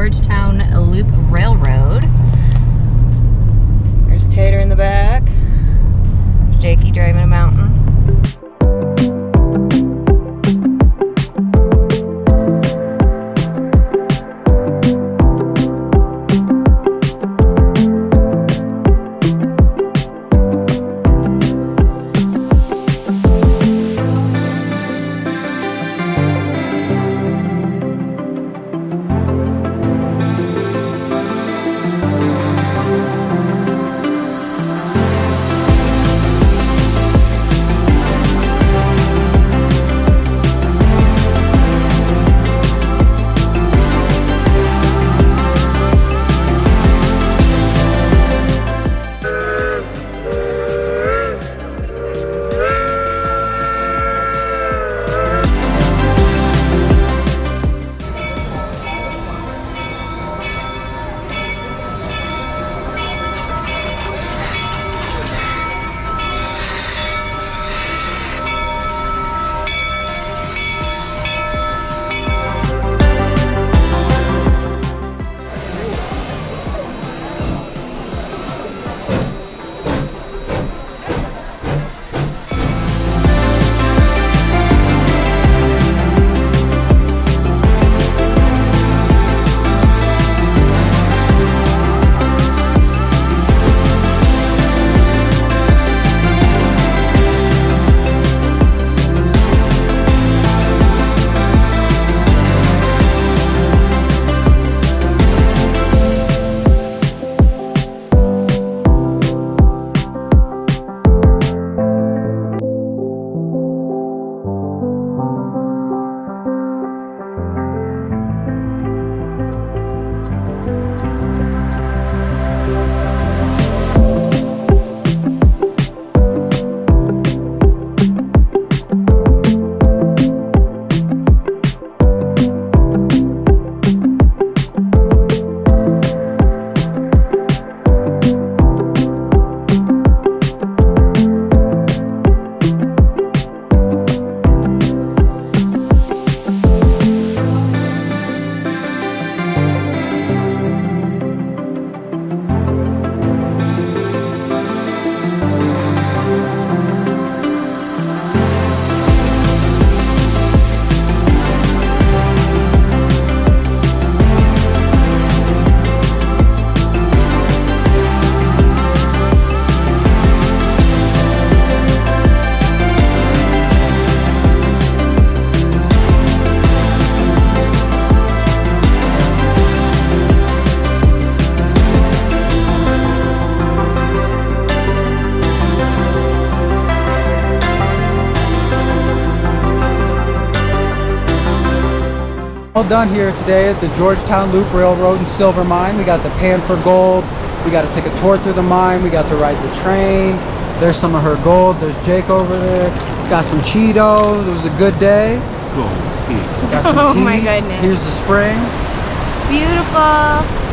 Georgetown Loop Railroad. There's Tater in the back. There's Jakey driving a mountain. All done here today at the Georgetown Loop Railroad and Silver Mine. We got the pan for gold. We got to take a tour through the mine. We got to ride the train. There's some of her gold. There's Jake over there. Got some Cheetos. It was a good day. Cool. Got some Oh tea. my goodness. Here's the spring. Beautiful.